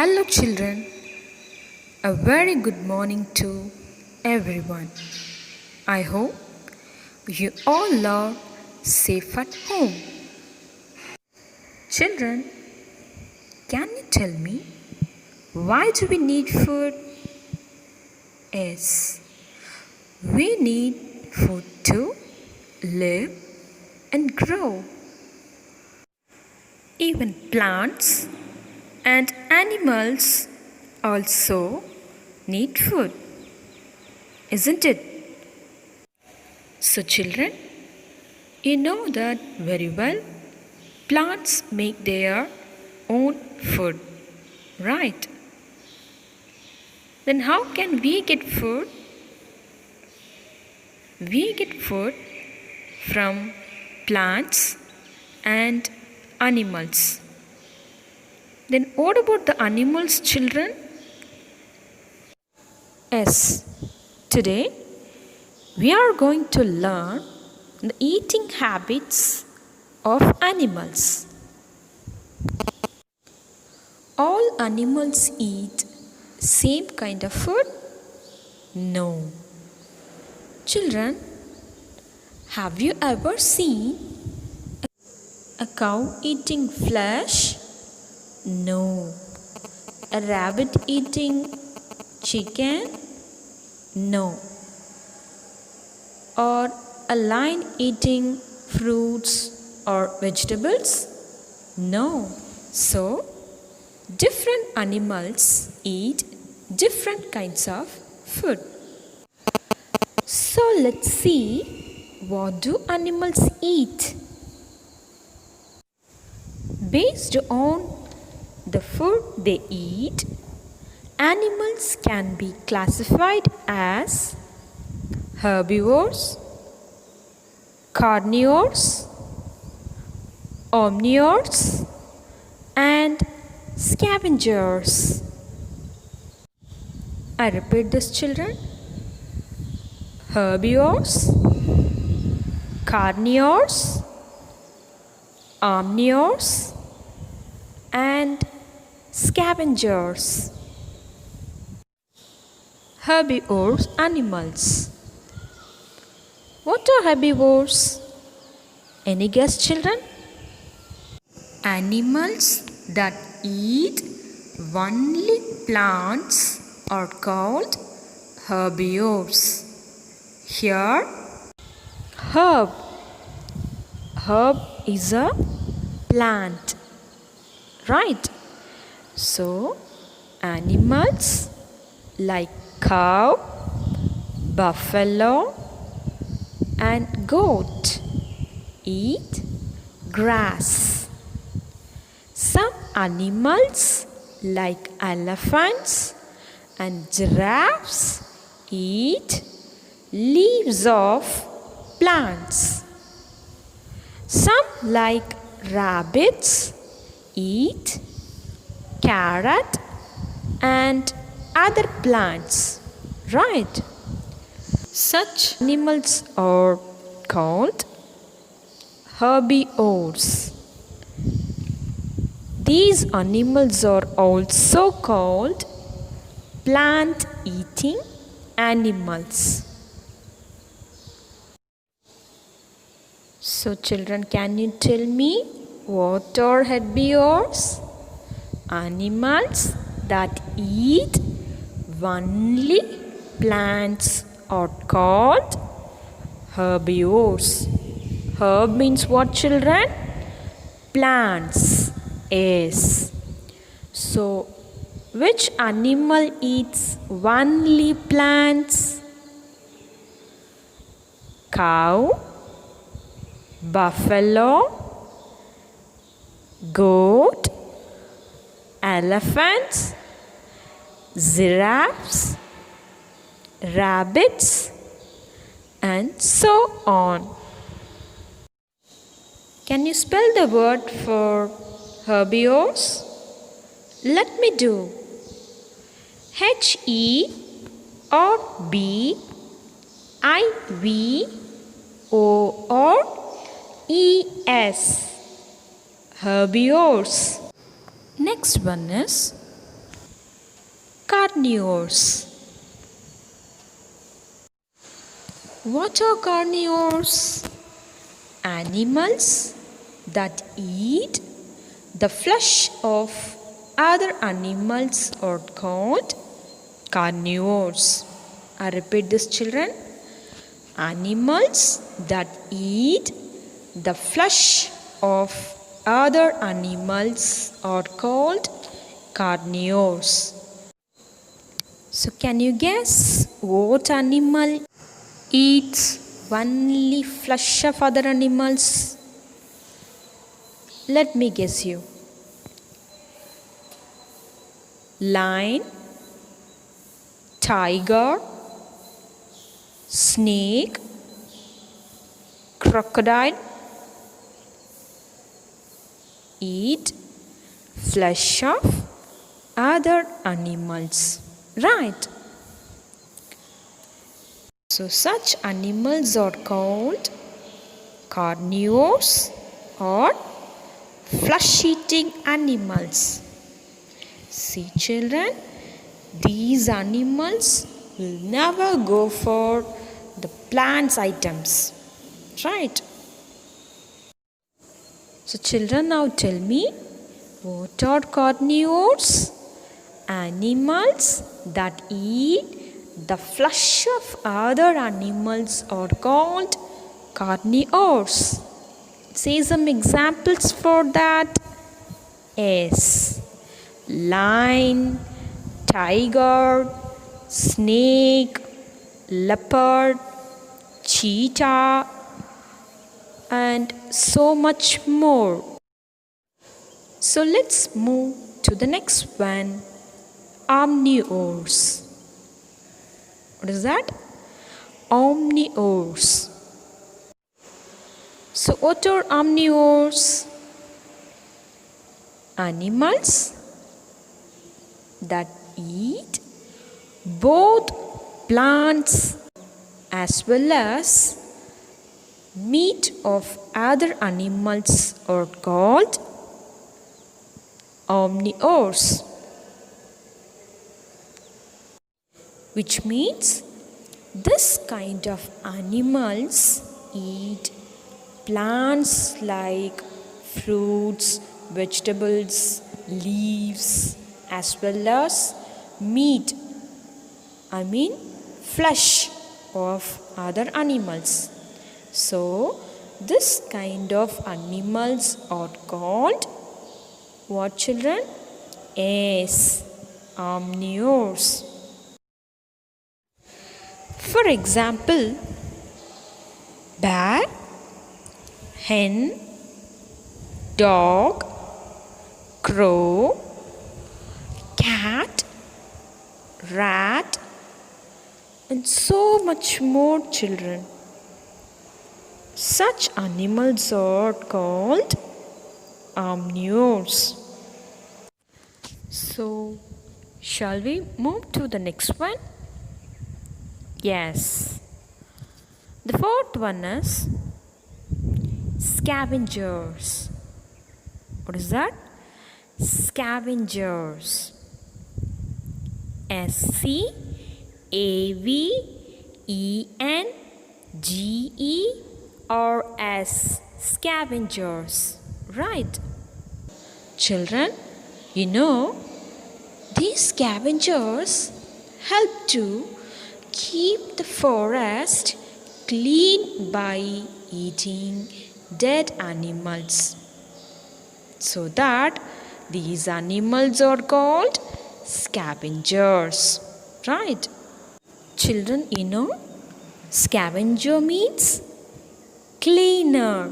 Hello children, a very good morning to everyone. I hope you all are safe at home. Children, can you tell me why do we need food? Yes, we need food to live and grow. Even plants and animals also need food, isn't it? So children, you know that very well. Plants make their own food, right? Then how can we get food? We get food from plants and animals. Then what about the animals, children? Yes, today we are going to learn the eating habits of animals. All animals eat same kind of food? No. Children, have you ever seen a cow eating flesh? No. A rabbit eating chicken? No. Or a lion eating fruits or vegetables? No. So, different animals eat different kinds of food. So, let's see, what do animals eat? Based on the food they eat, animals can be classified as herbivores, carnivores, omnivores, and scavengers. I repeat this, children. Herbivores, carnivores, omnivores, and scavengers. Herbivores animals. What are herbivores? Any guess, children? Animals that eat only plants are called herbivores. Here, herb is a plant, right? So, animals like cow, buffalo, and goat eat grass. Some animals like elephants and giraffes eat leaves of plants. Some like rabbits eat carrot and other plants, right? Such animals are called herbivores. These animals are also called plant-eating animals. So children, can you tell me what are herbivores? Animals that eat only plants are called herbivores. Herb means what, children? Plants. Yes. So, which animal eats only plants? Cow, buffalo, goat, elephants, giraffes, rabbits, and so on. Can you spell the word for herbivores? Let me do. Herbivores. Next one is Carnivores. What are carnivores? Animals that eat the flesh of other animals are called carnivores. I repeat this, children. Animals that eat the flesh of other animals are called carnivores. So can you guess what animal eats only flesh of other animals? Let me guess you. Lion, tiger, snake, crocodile eat flesh of other animals, right? So such animals are called carnivores or flesh-eating animals. See, children, these animals will never go for the plants items, right? So children, now tell me, what are carnivores? Animals that eat the flesh of other animals are called carnivores. Say some examples for that. Yes. Lion, tiger, snake, leopard, cheetah, and so much more. So let's move to the next one, omnivores. What is that? Omnivores. So what are omnivores? Animals that eat both plants as well as meat of other animals are called omnivores, which means this kind of animals eat plants like fruits, vegetables, leaves, as well as meat, flesh of other animals. So this kind of animals are called what, children? Yes, omnivores. For example, bear, hen, dog, crow, cat, rat, and so much more, children. Such animals are called omnivores. So, shall we move to the next one? Yes. The fourth one is scavengers. What is that? Scavengers. SCAVENGERS. Scavengers. Right. Children, you know, these scavengers help to keep the forest clean by eating dead animals. So that these animals are called scavengers, right? Children, you know, scavenger means cleaner.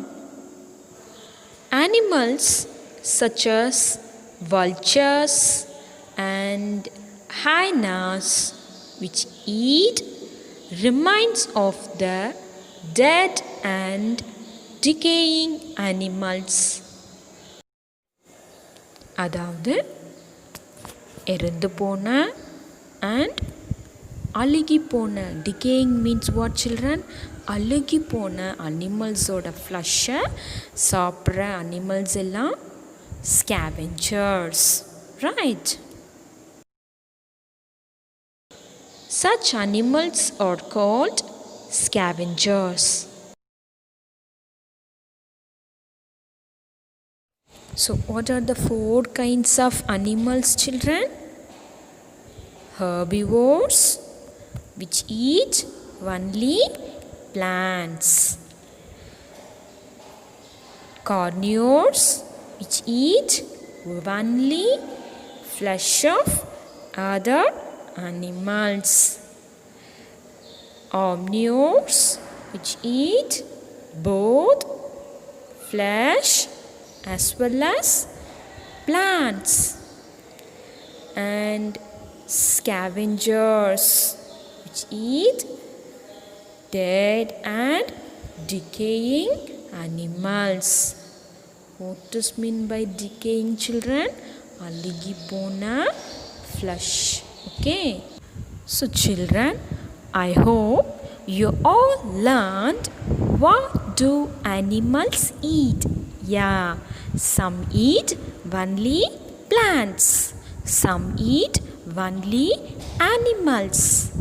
Animals such as vultures and hyenas, which eat remains of the dead and decaying animals. அதாவது இறந்து போன and அழுகி போன, decaying means what, children? அழுகி போன அனிமல்ஸோட ஃப்ளஷை சாப்பிட்ற animals எல்லாம் scavengers, right? Such animals are called scavengers. So, what are the four kinds of animals, children? Herbivores, which eat only plants. Carnivores, which eat only flesh of other animals. Omnivores, which eat both flesh as well as plants. And scavengers, which eat dead and decaying animals. What does mean by decaying, children? Aligipona flesh. Okay. So children, I hope you all learned what do animals eat. Yeah, some eat only plants. Some eat only animals.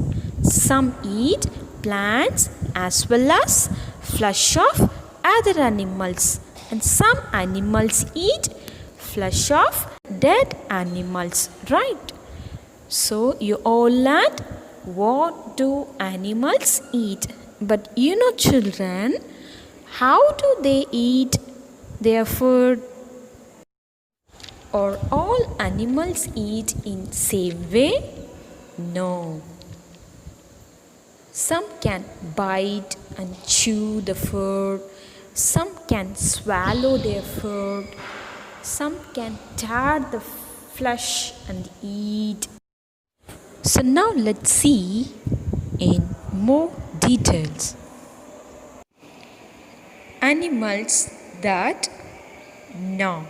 Some eat plants as well as flesh of other animals. And some animals eat flesh of dead animals. Right? So you all learned what do animals eat. But you know, children, how do they eat their food? Or all animals eat in same way? No. Some can bite and chew the food. Some can swallow their food. Some can tear the flesh and eat. So now let's see in more details. Animals that gnaw.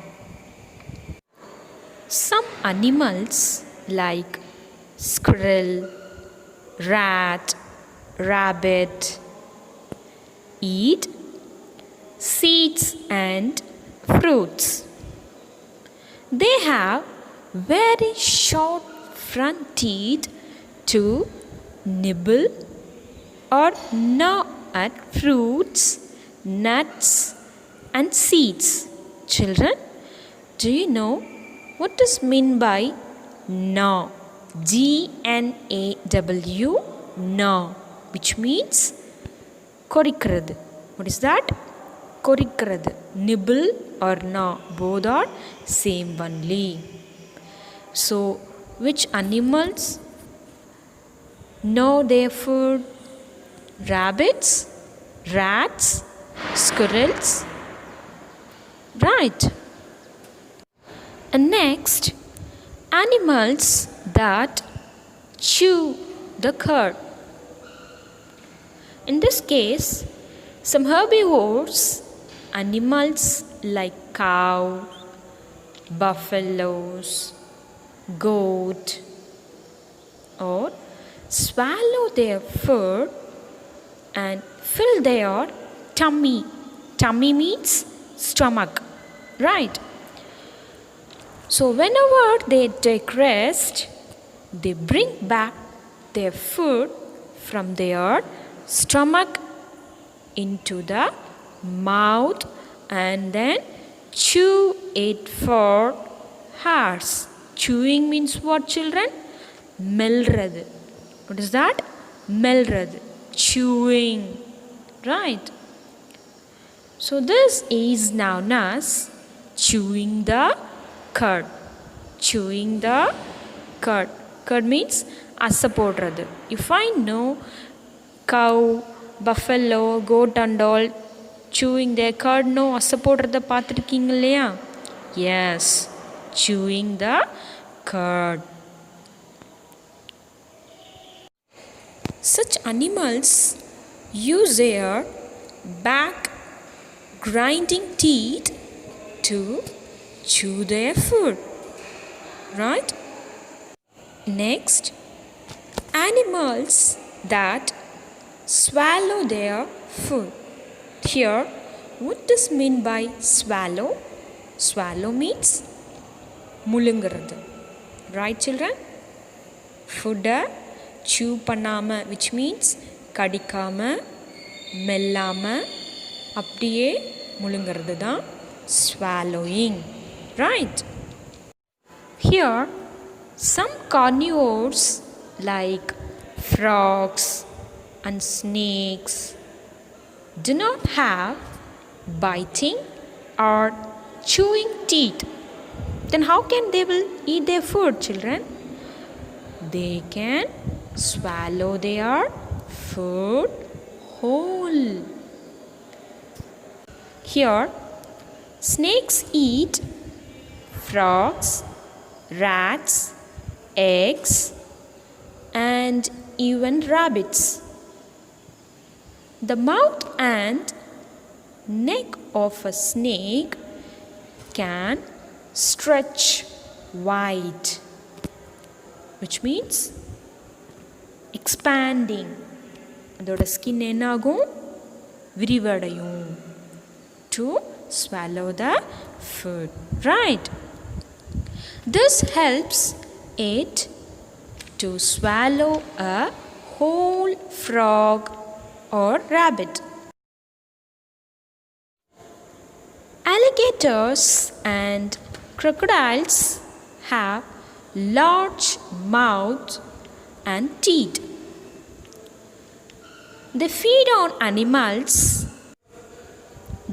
Some animals like squirrel, rat, rabbit eat seeds and fruits. They have very short front teeth to nibble or gnaw at fruits, nuts and seeds. Children, do you know what is meant by gnaw? G-N-A-W, gnaw, which means கொறிக்கிறது. What is that? கொறிக்கிறது. Nibble or gnaw, both are same only. So, which animals gnaw their food? Rabbits, rats, squirrels. Right. And next, animals that chew the cud. In this case, some herbivores, animals like cow, buffaloes, goat, or swallow their food and fill their tummy. Tummy means stomach, right? So whenever they take rest, they bring back their food from their stomach into the mouth and then chew it for hours. Chewing means what, children? Melradu. What is that? Melradu. Chewing. Right. So this is known as chewing the cud. Chewing the cud. Cud means asa podrathu. If I know cow, buffalo, goat and all chewing their cud, no asa podratha paathirukeenga illaya? Yes, chewing the cud. Such animals use their back grinding teeth to chew their food. Right? Next, animals that swallow their food. Here, what does mean by swallow? Swallow means mulungirathu. Right, children? Food chew பண்ணாம, which means கடிக்காம, மெல்லாம, அப்படியே முழுங்கிறது தான் swallowing. Right? Here, some carnivores like frogs and snakes do not have biting or chewing teeth. Then how can they will eat their food, children? They can swallow their food whole. Here, snakes eat frogs, rats, eggs, and even rabbits. The mouth and neck of a snake can stretch wide, which means expanding. அதோட skin என்ன ஆகும்? விரிவடையும். To swallow the food. Right? This helps it to swallow a whole frog or rabbit. Alligators and crocodiles have large mouths and teeth. They feed on animals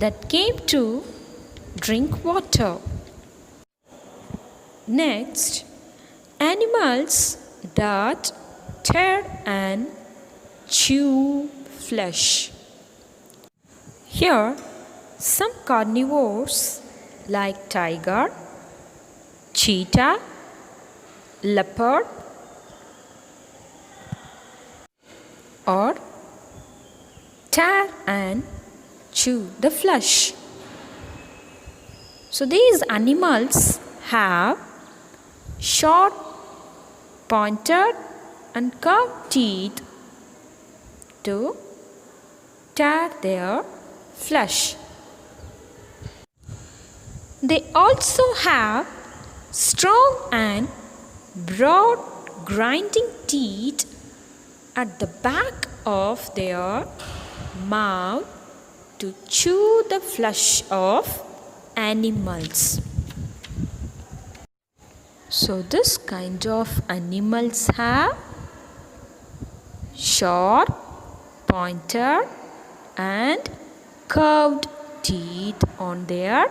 that came to drink water. Next, animals that tear and chew flesh. Here, some carnivores like tiger, cheetah, leopard, or tear and chew the flesh. So these animals have short, pointed, and curved teeth to tear their flesh. They also have strong and broad grinding teeth at the back of their mouth to chew the flesh of animals. So this kind of animals have short, pointed, and curved teeth on their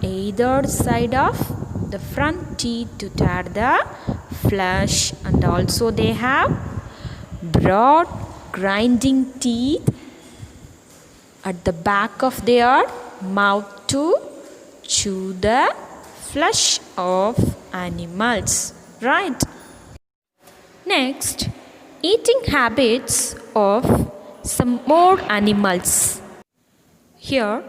either side of the front teeth to tear the flesh, and also they have broad grinding teeth at the back of their mouth to chew the flesh of animals. Right? Next, eating habits of some more animals. Here,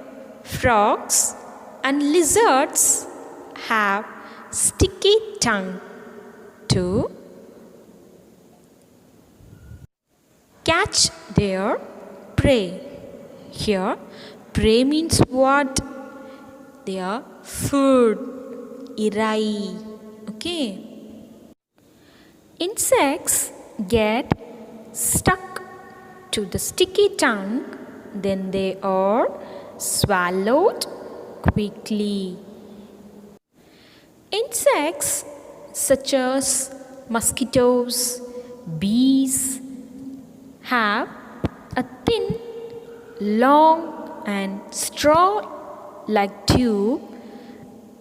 frogs and lizards have sticky tongue to catch their prey. Here, prey means what? Their food, irai. Okay. Insects get stuck to the sticky tongue, then they are swallowed quickly. Insects such as mosquitoes, bees have a thin, long and straw-like tube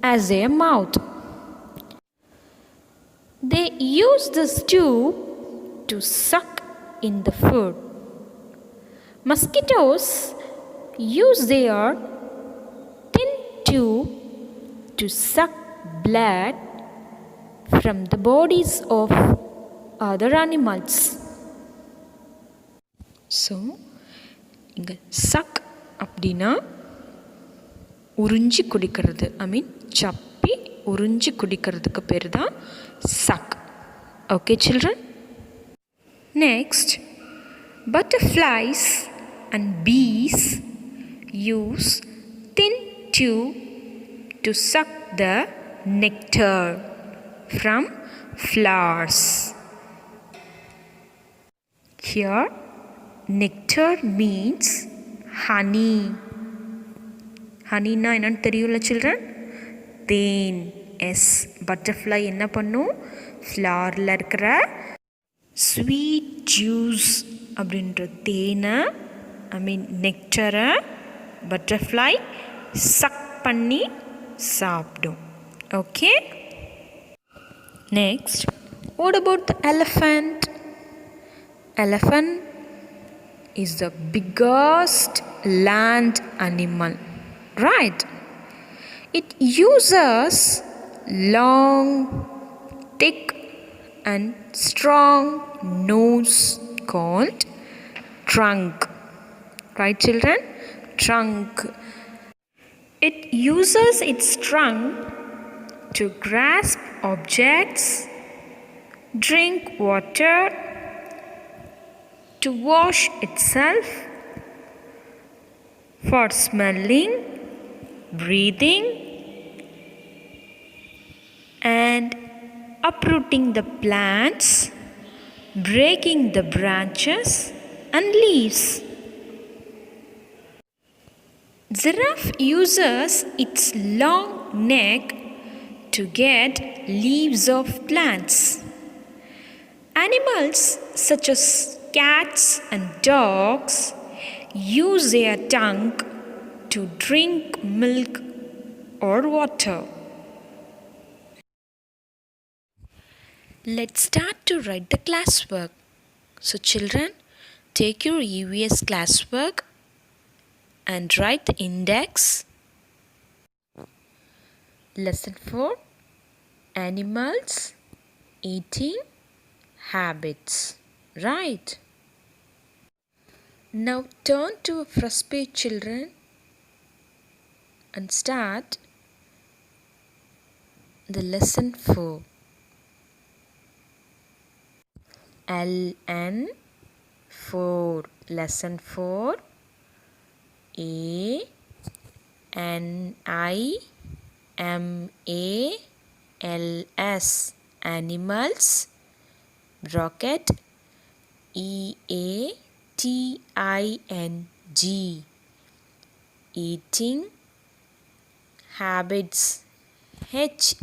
as their mouth. They use this tube to suck in the food. Mosquitoes use their thin tube to suck blood from the bodies of other animals. So, இங்கே suck அப்படின்னா உறிஞ்சி குடிக்கிறது. சப்பி உறிஞ்சி குடிக்கிறதுக்கு பேர் தான் suck. Okay, children? Next, butterflies and bees use thin tube to suck the nectar from flowers. Here, nectar means honey. ஹனின்னா என்னன்னு தெரியும்ல சில்ட்ரன்? தேன். எஸ், பட்டர்ஃப்ளை என்ன பண்ணும்? ஃப்ளாரில் இருக்கிற ஸ்வீட் ஜூஸ் அப்படின்ற தேனை, நெக்டரை பட்டர்ஃப்ளை சக் பண்ணி சாப்பிடும். Okay. Next, what about the elephant? Elephant is the biggest land animal, right? It uses long, thick and strong nose called trunk. Right children? Trunk. It uses its trunk to grasp objects, drink water, to wash itself, for smelling, breathing, and uprooting the plants, breaking the branches and leaves. Giraffe uses its long neck to get leaves of plants. Animals such as cats and dogs use their tongue to drink milk or water. Let's start to write the classwork. So children, take your EVS classwork and write the index. Lesson 4, Animals, Eating, Habits. Right. Now turn to a first page children and start the lesson 4. LN 4. Lesson 4. ANIMALS. Animals. Bracket EATING. Eating. Habits. HABITS.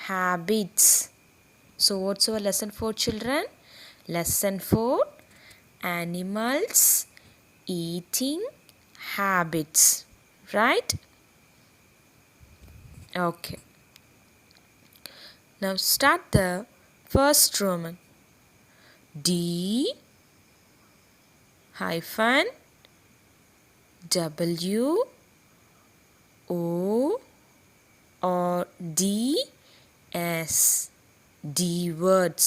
Habits. So what's our lesson 4 children? Lesson 4, Animals, Eating, Habits. Right? Okay. Now start the first Roman. D hyphen W O or D S. D words,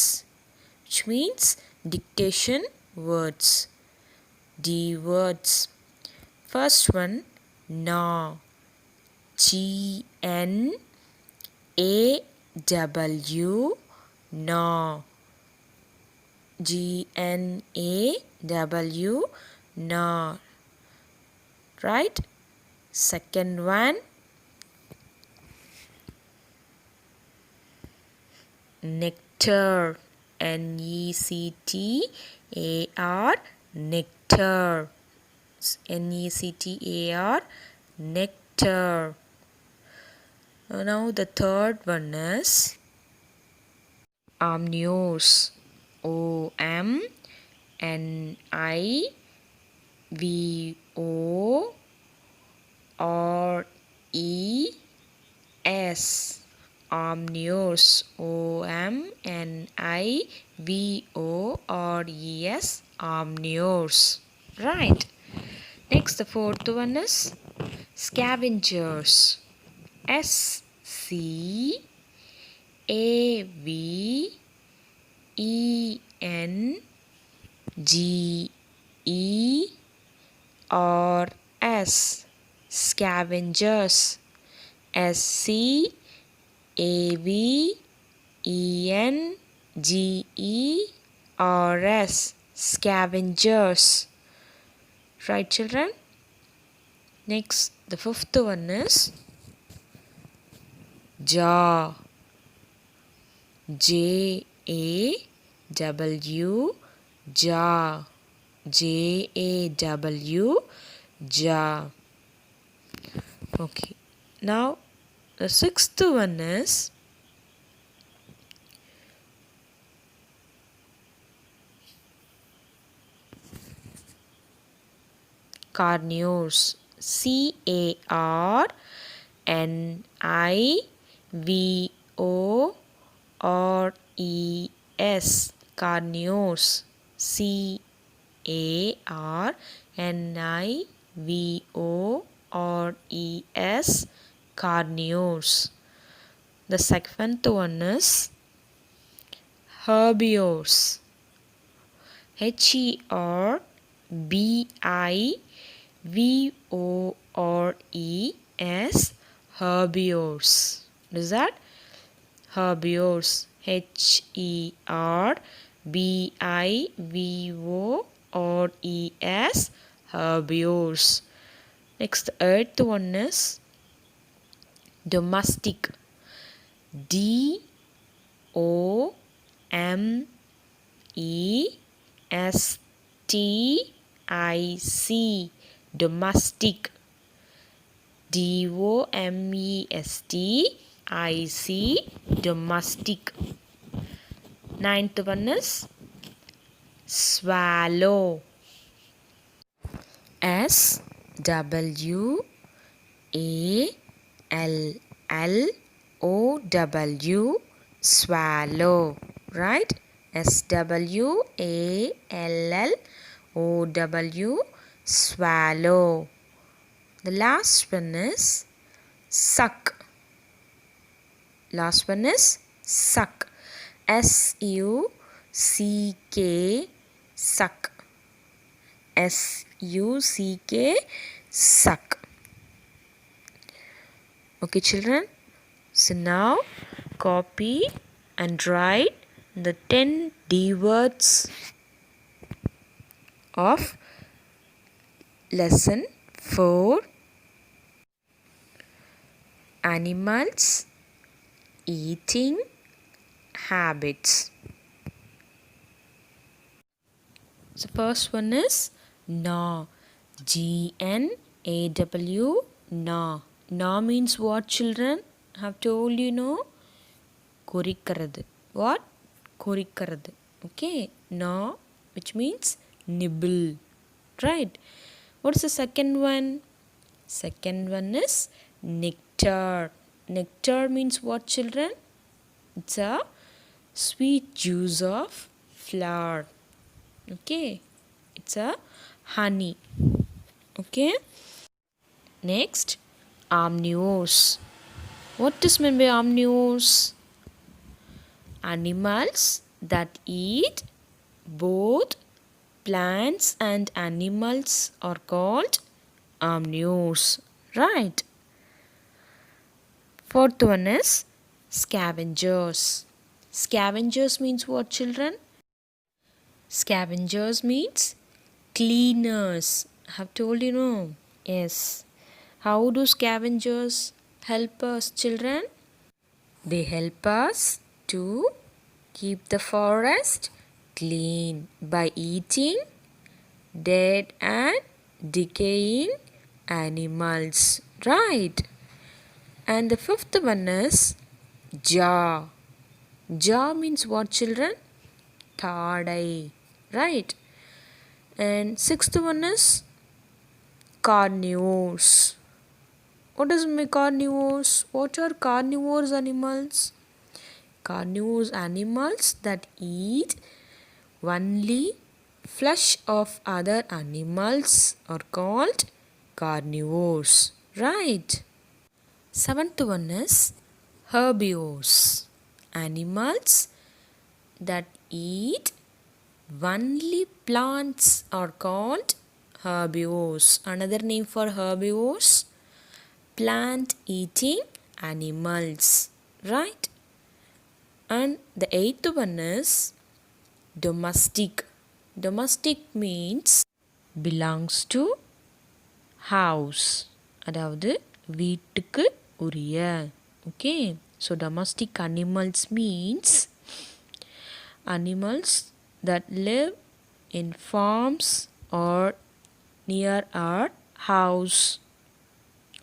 which means dictation words. D words. First one, na. GNAW, na. GNAW, na. Right? Second one, nectar. NECTAR, nectar. NECTAR, nectar. Now the third one is Omnivores. OMNIVORES. Omnivores. OMNIVORES. Omnivores. Right. Next, the fourth one is Scavengers. SCAVENGERS. Scavengers. SCAVENGERS. Scavengers. Right children? Next, the fifth one is jaw. Jaw, jaw. Jaw, jaw. Okay. Now the sixth one is Carnivores. Carnivores. Carnivores. Carnivores. Carnivores. The second one is herbivores. Herbivores. Herbivores. What is that? Herbivores. Herbivores. Herbivores. Next, the eighth one is domestic. DOMESTIC. Domestic. DOMESTIC. Domestic. Ninth one is swallow. SWALLOW. Swallow. Right? SWALLOW. Swallow. The last one is suck. Last one is suck. SUCK. Suck. SUCK. Suck. Okay, children. So now copy and write the 10 D words of lesson 4. Animals eating habits. So first one is gnaw. GNAW. Gnaw. Gnaw means what, children? I have told you, know. Korikkarathu. What? Korikkarathu. Okay. Gnaw, which means nibble. Right. What's the second one? Second one is nectar. Nectar means what, children? It's a sweet juice of flower. Okay. It's a honey. Okay. Next, omnivores. What is meant by omnivores? Animals that eat both plants and animals are called omnivores. Right. Fourth one is scavengers. Scavengers means what, children? Scavengers means cleaners. I have told you, no? Yes. How do scavengers help us, children? They help us to keep the forest clean by eating dead and decaying animals. Right. And the fifth one is jaw. Jaw means what, children? Third eye. Right. And sixth one is carnivores. What does mean carnivores? What are carnivores animals? Carnivores animals that eat only flesh of other animals are called carnivores. Right. Seventh one is herbivores. Animals that eat only plants are called herbivores. Another name for herbivores, plant eating animals. Right. And the eighth one is domestic. Domestic means belongs to house. அதாவது வீட்டுக்கு உரிய. Okay. So domestic animals means Animals that live in farms or near our house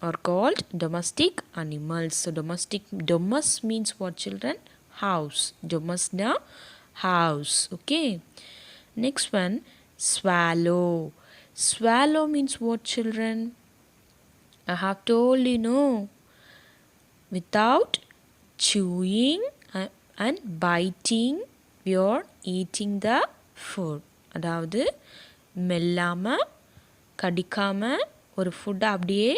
are called domestic animals. So domus means what, children? House. Domus na house. Okay. Next one, swallow. Swallow means what, children? I have told you, no. Without chewing and biting, we are eating the food. அதாவது மெல்லாம கடிக்காம ஒரு ஃபுட்டை அப்படியே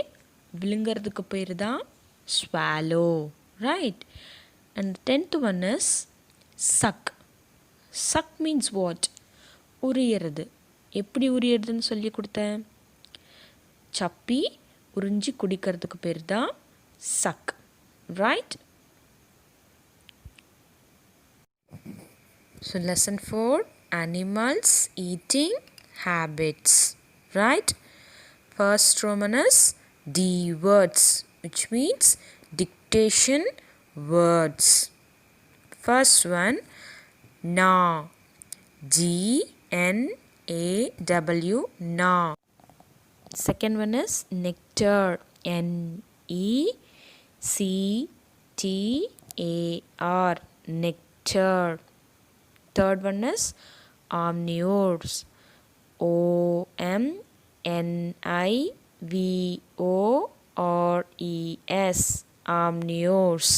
விழுங்கிறதுக்கு பேர் தான் swallow, right? And 10th one is suck. Suck means what? உரியறது. எப்படி உரியறதுன்னு சொல்லி கொடுத்தேன்? சப்பி உறிஞ்சி குடிக்கிறதுக்கு பேர் தான் suck, right? So lesson 4, animals eating habits, right? First Roman is D words, which means dictation words. First one, gnaw. G-N-A-W, gnaw. Second one is nectar. N-E-C-T-A-R, nectar. Third one is omnivores. O-M-N-I-V-O-R-E-S, omnivores.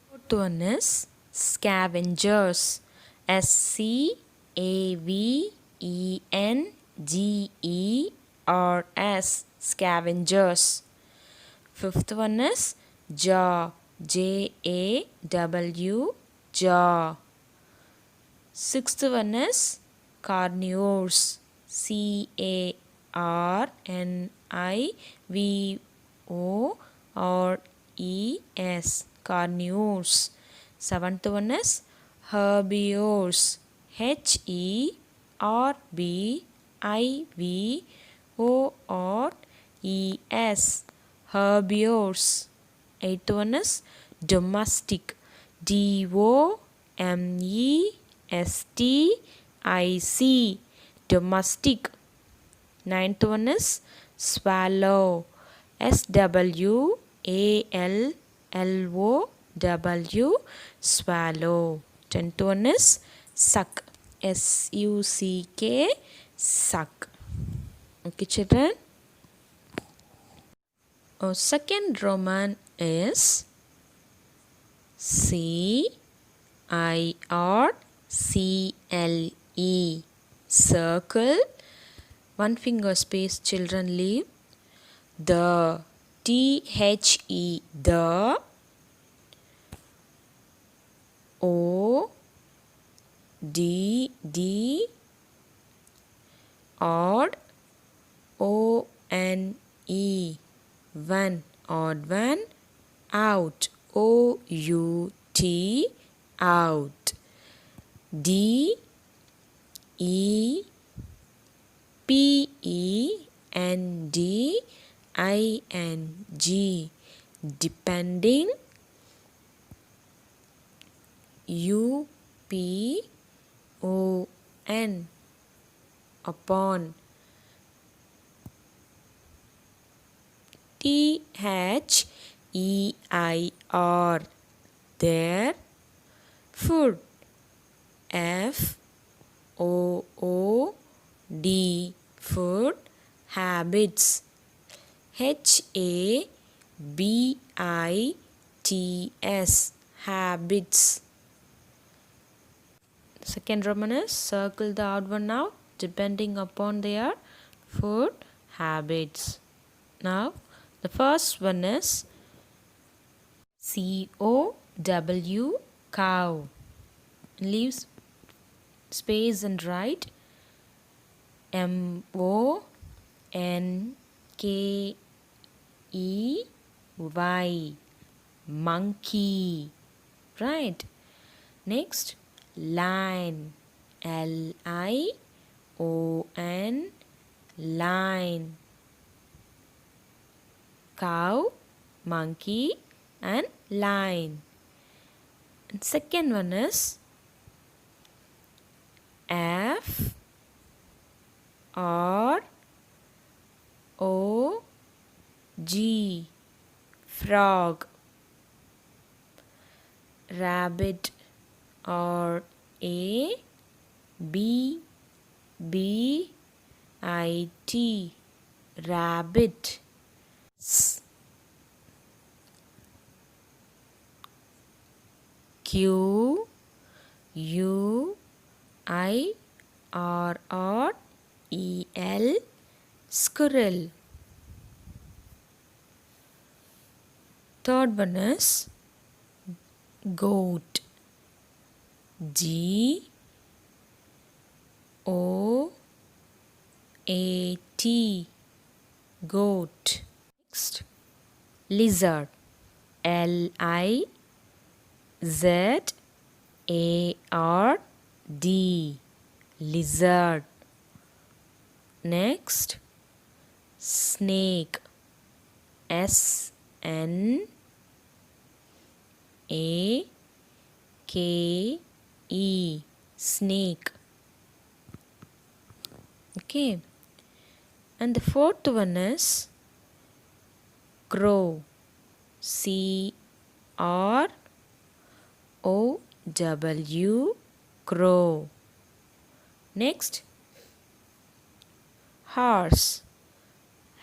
Fourth one is scavengers. S-C-A-V-E-N-G-E-R-S, scavengers. Fifth one is jaw. J-A-W, jaw. Sixth one is carnivores. C-A-R-N-I-V-O-R-E-S, carnivores. Seventh one is herbivores. H-E-R-B-I-V-O-R-E-S, herbivores. Eighth one is domestic. D-O-M-E-S-T-I-C, domestic. Ninth one is swallow. S-W-A-L-L-O-W, swallow. 10th one is suck. S-U-C-K, suck. Okay, children? Second Roman is C-I-R-C-L-E, circle. One finger space, children, leave. The, T-H-E, the. O-D-D, odd. O-N-E, one, odd one. Out, O-U-T, out. D-E-P-E-N-D-I-N-G, depending. U-P-O-N, upon. T-H-E-I-R, their. Food. F-O-O-D, food. Habits. H-A-B-I-T-S, habits. Second Roman is circle the odd one out, depending upon their food habits. Now the first one is C-O-W, cow. Leaves space and write M-O-N-K-E-Y, monkey, right? Next, lion. L-I-O-N, lion. Cow, monkey, and lion. And second one is F R O G, frog. Rabbit, R A B B I T, rabbit. Q U I R E L, squirrel. Third one is goat. G O A T, goat. Next, lizard. L I Z A R D, lizard. Next, snake. S N A K E, snake. Okay, and the fourth one is crow. C R O W, crow. Next, horse.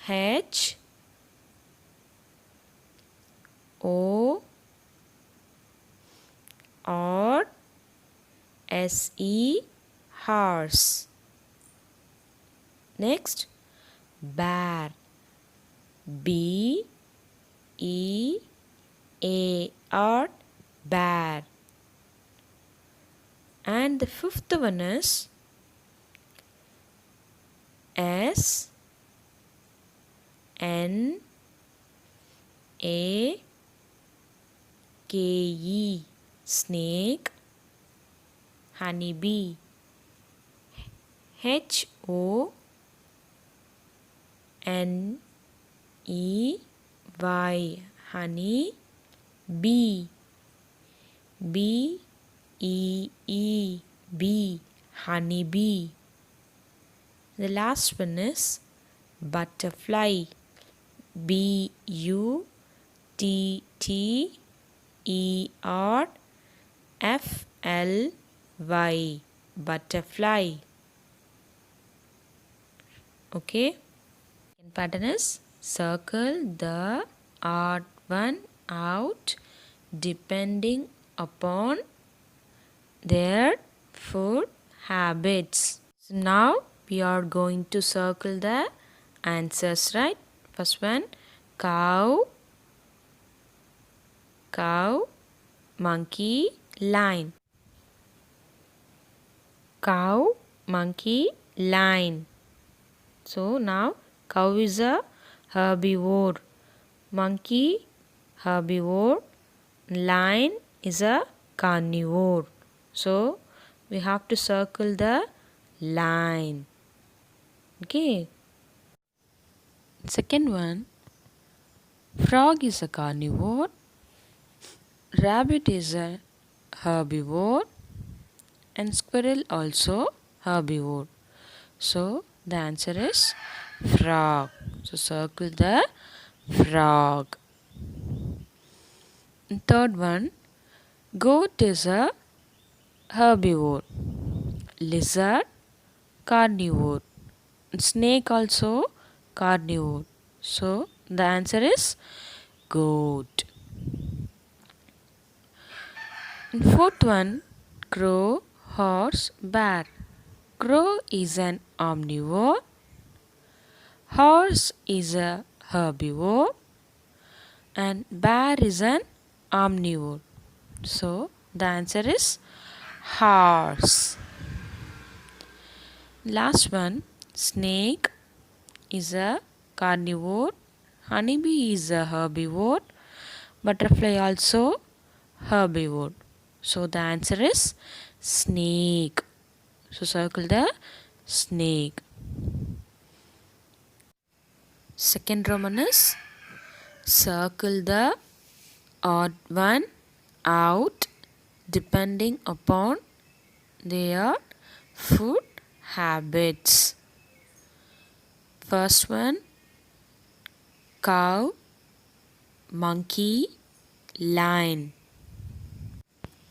H O R S E, horse. Next, bear. B E A R, bear. And the fifth one is S N A K E, snake. Honeybee. H O N E Y, honey. B B E E B, honeybee. The last one is butterfly. B U T T E R F L Y, butterfly. Okay. Second pattern is circle the odd one out depending upon their food habits. So now we are going to circle the answers, right? First one, cow, monkey, lion. Cow, monkey, lion. So now cow is a herbivore, monkey herbivore, lion is a carnivore. So we have to circle the line. Okay. Second one, frog is a carnivore, rabbit is a herbivore, and squirrel also herbivore. So the answer is frog. So circle the frog. And third one, goat is a herbivore, lizard carnivore, snake also carnivore. So the answer is goat. And fourth one, crow, horse, bear. Crow is an omnivore, horse is a herbivore, and bear is an omnivore. So the answer is horse. Last one, snake is a carnivore, honeybee is a herbivore, butterfly also herbivore. So the answer is snake. So circle the snake. Second Roman is circle the odd one out depending upon their Food habits. First one, cow, monkey, lion.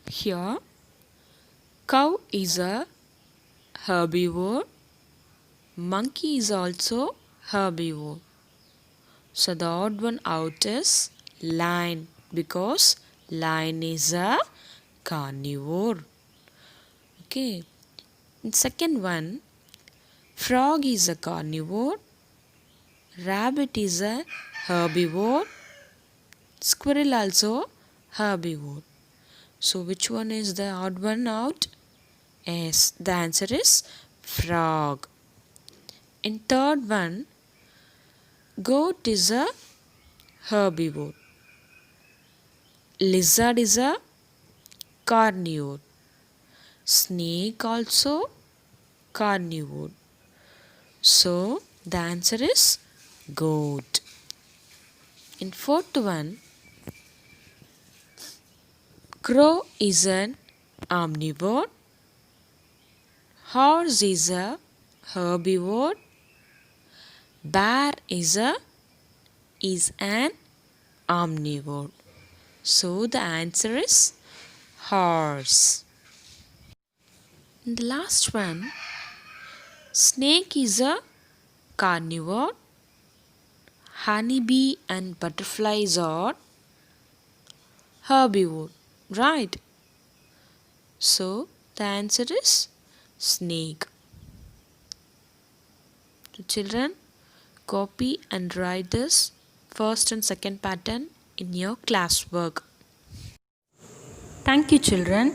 Here, cow is a herbivore. Monkey is also herbivore. So the odd one out is lion because lion is a carnivore. Okay. And second one, frog is a carnivore. Rabbit is a herbivore. Squirrel also herbivore. So which one is the odd one out? Yes, the answer is frog. In third one, goat is a herbivore. Lizard is a carnivore. Snake also carnivore. So the answer is goat. In fourth one, crow is an omnivore. Horse is a herbivore. Bear is an omnivore. So the answer is horse. And the last one, snake is a carnivore. Honeybee and butterflies are herbivore, right? So the answer is snake. So children, copy and write this first and second pattern in your classwork. Thank you, children.